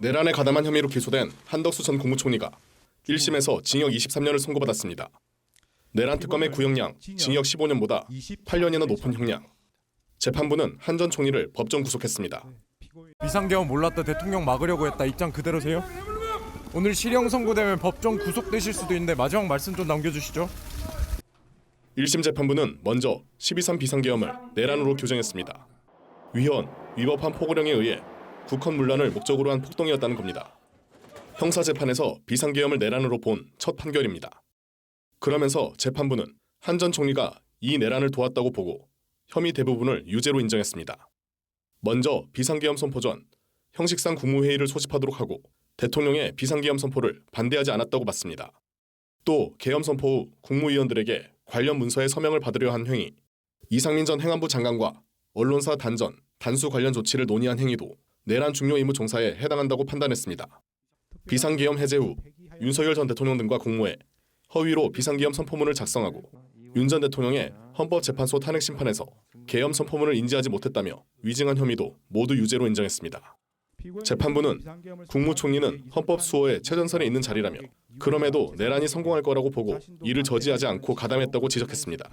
내란에 가담한 혐의로 기소된 한덕수 전 국무총리가 1심에서 징역 23년을 선고받았습니다. 내란 특검의 구형량 징역 15년보다 8년이나 높은 형량. 재판부는 한 전 총리를 법정 구속했습니다. 비상계엄 몰랐다 대통령 막으려고 했다 입장 그대로세요? 오늘 실형 선고되면 법정 구속되실 수도 있는데 마지막 말씀 좀 남겨주시죠. 1심 재판부는 먼저 12.3 비상계엄을 내란으로 규정했습니다. 위헌, 위법한 포고령에 의해 국헌 문란을 목적으로 한 폭동이었다는 겁니다. 형사재판에서 비상계엄을 내란으로 본 첫 판결입니다. 그러면서 재판부는 한 전 총리가 이 내란을 도왔다고 보고 혐의 대부분을 유죄로 인정했습니다. 먼저 비상계엄 선포 전 형식상 국무회의를 소집하도록 하고 대통령의 비상계엄 선포를 반대하지 않았다고 봤습니다. 또 계엄 선포 후 국무위원들에게 관련 문서에 서명을 받으려 한 행위, 이상민 전 행안부 장관과 언론사 단전, 단수 관련 조치를 논의한 행위도 내란 중요 임무 종사에 해당한다고 판단했습니다. 비상계엄 해제 후 윤석열 전 대통령 등과 공모해 허위로 비상계엄 선포문을 작성하고 윤 전 대통령의 헌법재판소 탄핵 심판에서 계엄 선포문을 인지하지 못했다며 위증한 혐의도 모두 유죄로 인정했습니다. 재판부는 국무총리는 헌법 수호의 최전선에 있는 자리라며 그럼에도 내란이 성공할 거라고 보고 이를 저지하지 않고 가담했다고 지적했습니다.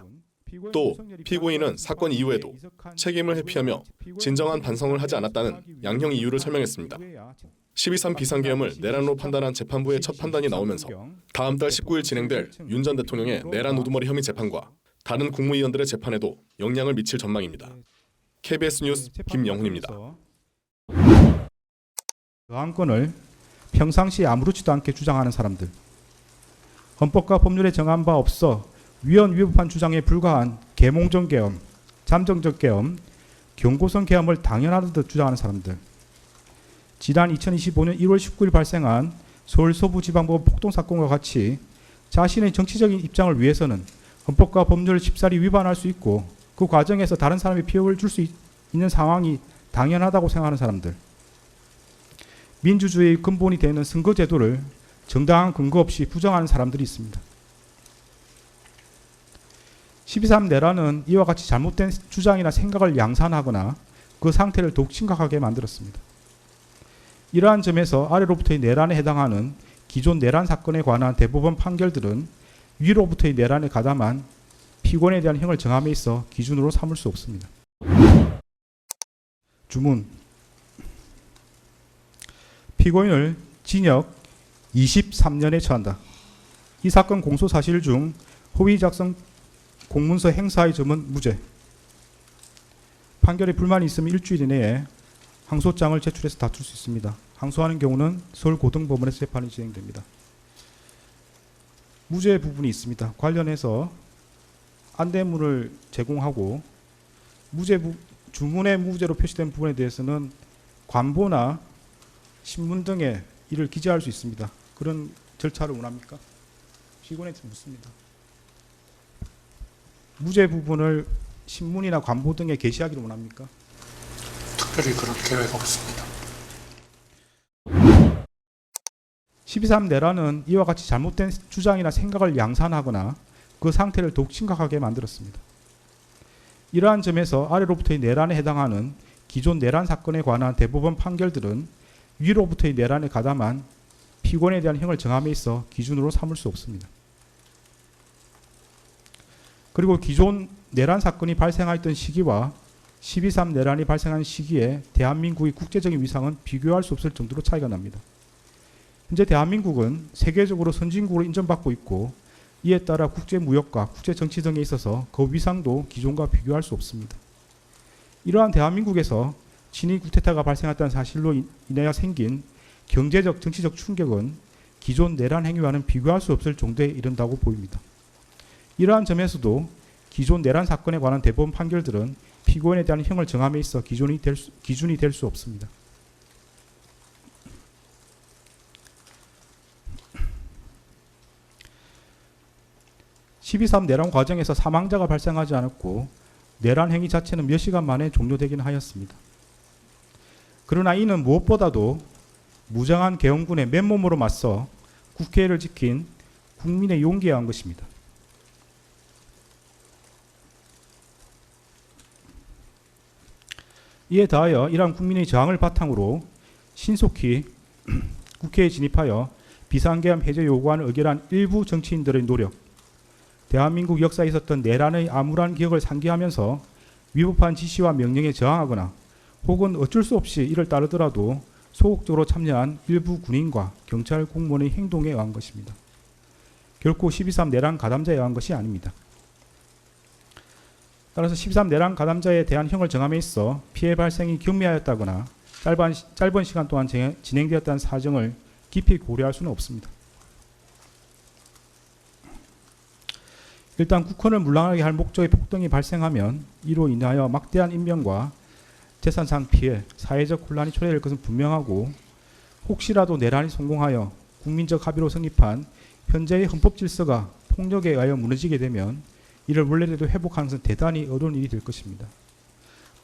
또 피고인은 사건 이후에도 책임을 회피하며 진정한 반성을 하지 않았다는 양형 이유를 설명했습니다. 12.3 비상계엄을 내란으로 판단한 재판부의 첫 판단이 나오면서 다음 달 19일 진행될 윤 전 대통령의 내란 우두머리 혐의 재판과 다른 국무위원들의 재판에도 영향을 미칠 전망입니다. KBS 뉴스 김영훈입니다. 저항권을 평상시 아무렇지도 않게 주장하는 사람들, 헌법과 법률에 정한 바 없어 위헌 위법한 주장에 불과한 계몽적 계엄, 잠정적 계엄, 경고성 계엄을 당연하듯 주장하는 사람들, 지난 2025년 1월 19일 발생한 서울 서부지방법원 폭동사건과 같이 자신의 정치적인 입장을 위해서는 헌법과 법률을 쉽사리 위반할 수 있고 그 과정에서 다른 사람이 피해를 줄 수 있는 상황이 당연하다고 생각하는 사람들, 민주주의의 근본이 되는 선거제도를 정당한 근거 없이 부정하는 사람들이 있습니다. 12.3 내란은 이와 같이 잘못된 주장이나 생각을 양산하거나 그 상태를 더욱 심각하게 만들었습니다. 이러한 점에서 아래로부터의 내란에 해당하는 기존 내란 사건에 관한 대법원 판결들은 위로부터의 내란에 가담한 피고인에 대한 형을 정함에 있어 기준으로 삼을 수 없습니다. 주문. 피고인을 징역 23년에 처한다. 이 사건 공소 사실 중 허위 작성 공문서 행사의 점은 무죄. 판결에 불만이 있으면 일주일 이내에 항소장을 제출해서 다툴 수 있습니다. 항소하는 경우는 서울고등법원에서 재판이 진행됩니다. 무죄 부분이 있습니다. 관련해서 안대문을 제공하고 주문의 무죄로 표시된 부분에 대해서는 관보나 신문 등에 이를 기재할 수 있습니다. 그런 절차를 원합니까? 피고인한테 묻습니다. 무죄 부분을 신문이나 관보 등에 게시하기를 원합니까? 특별히 그런 계획 없습니다. 12.3 내란은 이와 같이 잘못된 주장이나 생각을 양산하거나 그 상태를 더욱 심각하게 만들었습니다. 이러한 점에서 아래로부터의 내란에 해당하는 기존 내란 사건에 관한 대법원 판결들은 위로부터의 내란에 가담한 피고인에 대한 형을 정함에 있어 기준으로 삼을 수 없습니다. 그리고 기존 내란 사건이 발생하였던 시기와 12.3 내란이 발생한 시기에 대한민국의 국제적인 위상은 비교할 수 없을 정도로 차이가 납니다. 현재 대한민국은 세계적으로 선진국으로 인정받고 있고 이에 따라 국제무역과 국제정치 등에 있어서 그 위상도 기존과 비교할 수 없습니다. 이러한 대한민국에서 친위 쿠데타가 발생했다는 사실로 인하여 생긴 경제적, 정치적 충격은 기존 내란 행위와는 비교할 수 없을 정도에 이른다고 보입니다. 이러한 점에서도 기존 내란 사건에 관한 대법원 판결들은 피고인에 대한 형을 정함에 있어 기준이 될 수 없습니다. (12.3) 내란 과정에서 사망자가 발생하지 않았고 내란 행위 자체는 몇 시간 만에 종료되긴 하였습니다. 그러나 이는 무엇보다도 무장한 계엄군의 맨몸으로 맞서 국회를 지킨 국민의 용기에 의한 것입니다. 이에 더하여 이러한 국민의 저항을 바탕으로 신속히 국회에 진입하여 비상계엄 해제 요구안을 의결한 일부 정치인들의 노력, 대한민국 역사에 있었던 내란의 암울한 기억을 상기하면서 위법한 지시와 명령에 저항하거나 혹은 어쩔 수 없이 이를 따르더라도 소극적으로 참여한 일부 군인과 경찰 공무원의 행동에 의한 것입니다. 결코 12.3 내란 가담자에 의한 것이 아닙니다. 따라서 12.3 내란 가담자에 대한 형을 정함에 있어 피해 발생이 경미하였다거나 짧은 시간 동안 진행되었다는 사정을 깊이 고려할 수는 없습니다. 일단 국헌을 물랑하게 할 목적의 폭동이 발생하면 이로 인하여 막대한 인명과 재산상 피해, 사회적 혼란이 초래될 것은 분명하고 혹시라도 내란이 성공하여 국민적 합의로 성립한 현재의 헌법 질서가 폭력에 의하여 무너지게 되면 이를 원래대로 회복하는 것은 대단히 어려운 일이 될 것입니다.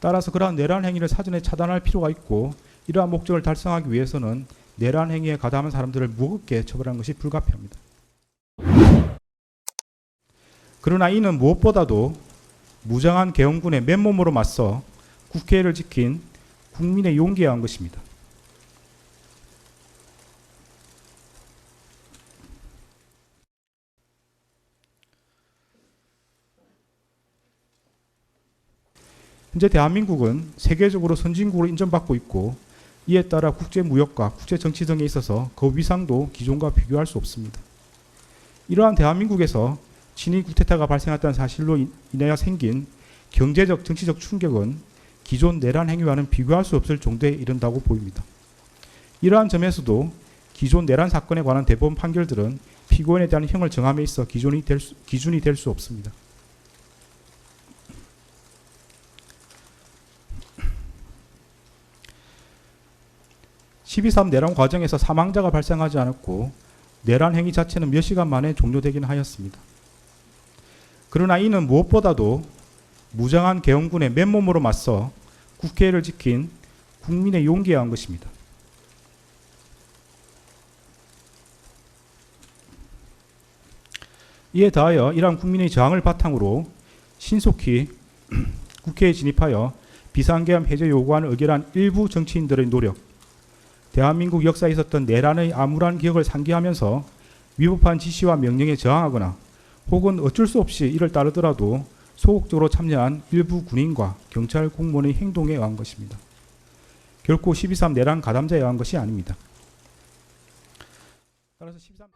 따라서 그러한 내란 행위를 사전에 차단할 필요가 있고 이러한 목적을 달성하기 위해서는 내란 행위에 가담한 사람들을 무겁게 처벌하는 것이 불가피합니다. 그러나 이는 무엇보다도 무장한 계엄군의 맨몸으로 맞서 국회를 지킨 국민의 용기에 의한 것입니다. 현재 대한민국은 세계적으로 선진국으로 인정받고 있고 이에 따라 국제무역과 국제정치 등에 있어서 그 위상도 기존과 비교할 수 없습니다. 이러한 대한민국에서 친위 쿠데타가 발생했다는 사실로 인하여 생긴 경제적, 정치적 충격은 기존 내란 행위와는 비교할 수 없을 정도에 이른다고 보입니다. 이러한 점에서도 기존 내란 사건에 관한 대법원 판결들은 피고인에 대한 형을 정함에 있어 기준이 될 수 없습니다. 12.3 내란 과정에서 사망자가 발생하지 않았고 내란 행위 자체는 몇 시간 만에 종료되긴 하였습니다. 그러나 이는 무엇보다도 무장한 계엄군의 맨몸으로 맞서 국회를 지킨 국민의 용기에 의한 것입니다. 이에 더하여 이러한 국민의 저항을 바탕으로 신속히 국회에 진입하여 비상계엄 해제 요구안을 의결한 일부 정치인들의 노력, 대한민국 역사에 있었던 내란의 암울한 기억을 상기하면서 위법한 지시와 명령에 저항하거나 혹은 어쩔 수 없이 이를 따르더라도 소극적으로 참여한 일부 군인과 경찰 공무원의 행동에 의한 것입니다. 결코 12.3 내란 가담자에 의한 것이 아닙니다. 따라서 13